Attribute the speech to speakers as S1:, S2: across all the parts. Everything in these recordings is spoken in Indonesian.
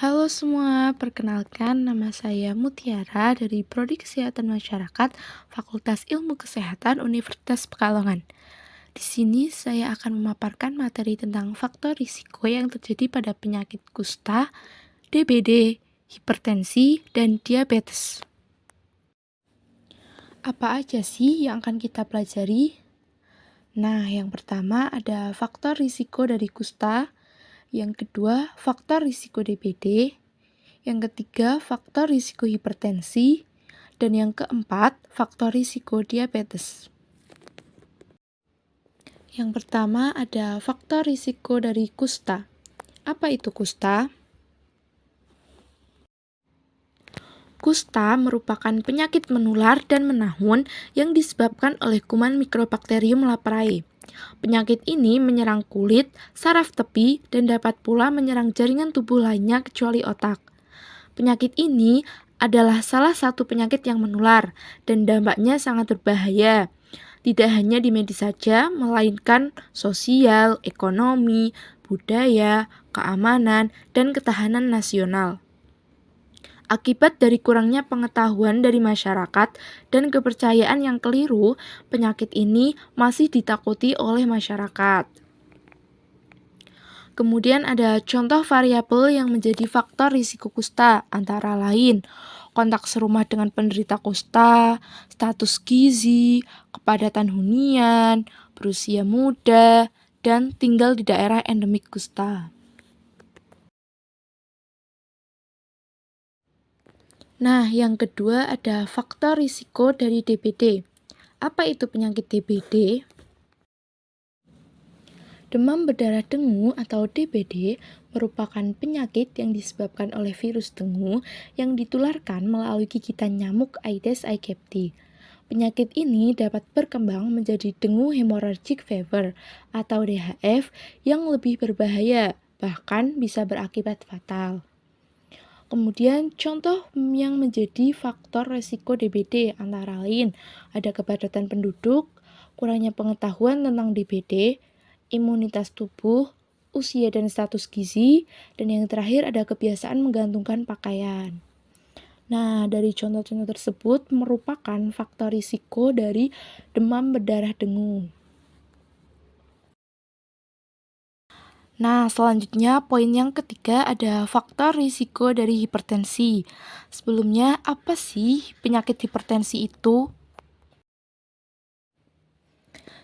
S1: Halo semua, perkenalkan nama saya Mutiara dari Prodi Kesehatan Masyarakat Fakultas Ilmu Kesehatan Universitas Pekalongan. Di sini saya akan memaparkan materi tentang faktor risiko yang terjadi pada penyakit kusta, DBD, hipertensi, dan diabetes. Apa aja sih yang akan kita pelajari? Nah, yang pertama ada faktor risiko dari kusta, yang kedua faktor risiko DBD, yang ketiga, faktor risiko hipertensi. Dan yang keempat, faktor risiko diabetes. Yang pertama ada faktor risiko dari kusta. Apa itu kusta? Kusta merupakan penyakit menular dan menahun yang disebabkan oleh kuman Mycobacterium leprae. Penyakit ini menyerang kulit, saraf tepi, dan dapat pula menyerang jaringan tubuh lainnya kecuali otak. Penyakit ini adalah salah satu penyakit yang menular dan dampaknya sangat berbahaya. Tidak hanya di medis saja, melainkan sosial, ekonomi, budaya, keamanan, dan ketahanan nasional. Akibat dari kurangnya pengetahuan dari masyarakat dan kepercayaan yang keliru, penyakit ini masih ditakuti oleh masyarakat. Kemudian ada contoh variabel yang menjadi faktor risiko kusta, antara lain kontak serumah dengan penderita kusta, status gizi, kepadatan hunian, berusia muda, dan tinggal di daerah endemik kusta. Nah, yang kedua ada faktor risiko dari DBD. Apa itu penyakit DBD? Demam berdarah dengue atau DBD merupakan penyakit yang disebabkan oleh virus dengue yang ditularkan melalui gigitan nyamuk Aedes aegypti. Penyakit ini dapat berkembang menjadi dengue hemorrhagic fever atau DHF yang lebih berbahaya, bahkan bisa berakibat fatal. Kemudian contoh yang menjadi faktor resiko DBD antara lain ada kepadatan penduduk, kurangnya pengetahuan tentang DBD, imunitas tubuh, usia dan status gizi, dan yang terakhir ada kebiasaan menggantungkan pakaian. Nah, dari contoh-contoh tersebut merupakan faktor risiko dari demam berdarah dengue. Nah, selanjutnya poin yang ketiga ada faktor risiko dari hipertensi. Sebelumnya, apa sih penyakit hipertensi itu?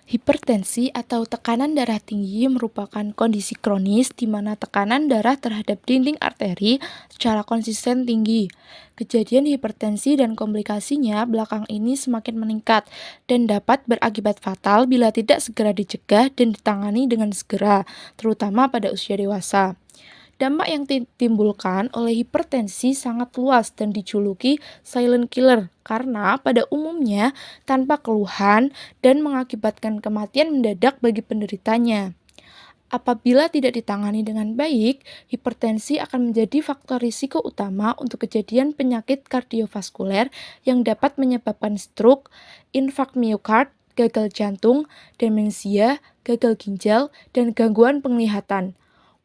S1: Hipertensi atau tekanan darah tinggi merupakan kondisi kronis di mana tekanan darah terhadap dinding arteri secara konsisten tinggi. Kejadian hipertensi dan komplikasinya belakang ini semakin meningkat dan dapat berakibat fatal bila tidak segera dicegah dan ditangani dengan segera, terutama pada usia dewasa. Dampak yang ditimbulkan oleh hipertensi sangat luas dan dijuluki silent killer karena pada umumnya tanpa keluhan dan mengakibatkan kematian mendadak bagi penderitanya. Apabila tidak ditangani dengan baik, hipertensi akan menjadi faktor risiko utama untuk kejadian penyakit kardiovaskuler yang dapat menyebabkan stroke, infark miokard, gagal jantung, demensia, gagal ginjal, dan gangguan penglihatan.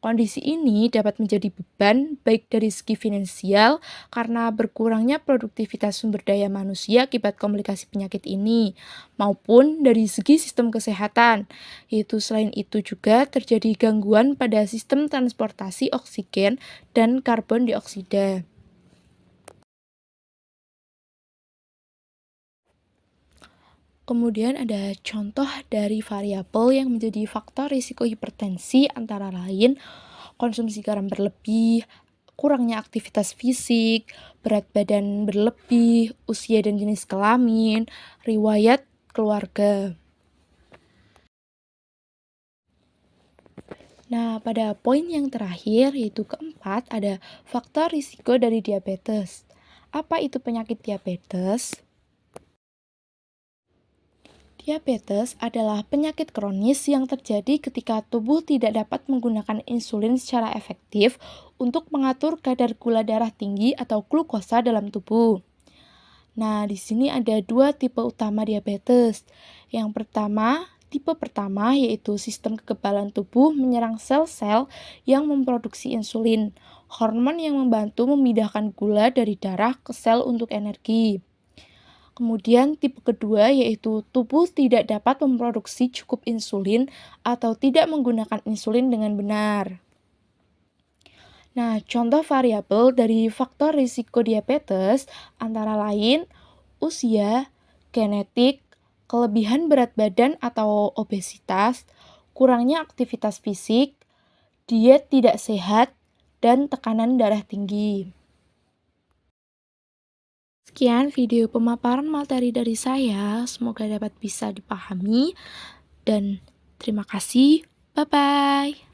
S1: Kondisi ini dapat menjadi beban baik dari segi finansial karena berkurangnya produktivitas sumber daya manusia akibat komplikasi penyakit ini, maupun dari segi sistem kesehatan, yaitu selain itu juga terjadi gangguan pada sistem transportasi oksigen dan karbon dioksida. Kemudian ada contoh dari variabel yang menjadi faktor risiko hipertensi antara lain konsumsi garam berlebih, kurangnya aktivitas fisik, berat badan berlebih, usia dan jenis kelamin, riwayat keluarga. Nah, pada poin yang terakhir yaitu keempat ada faktor risiko dari diabetes. Apa itu penyakit diabetes? Diabetes adalah penyakit kronis yang terjadi ketika tubuh tidak dapat menggunakan insulin secara efektif untuk mengatur kadar gula darah tinggi atau glukosa dalam tubuh. Nah, di sini ada dua tipe utama diabetes. Yang pertama, tipe pertama yaitu sistem kekebalan tubuh menyerang sel-sel yang memproduksi insulin. hormon yang membantu memindahkan gula dari darah ke sel untuk energi. Kemudian tipe kedua yaitu tubuh tidak dapat memproduksi cukup insulin atau tidak menggunakan insulin dengan benar. Nah, contoh variabel dari faktor risiko diabetes antara lain usia, genetik, kelebihan berat badan atau obesitas, kurangnya aktivitas fisik, diet tidak sehat, dan tekanan darah tinggi. Sekian video pemaparan materi dari saya, semoga dapat bisa dipahami, dan terima kasih. Bye-bye.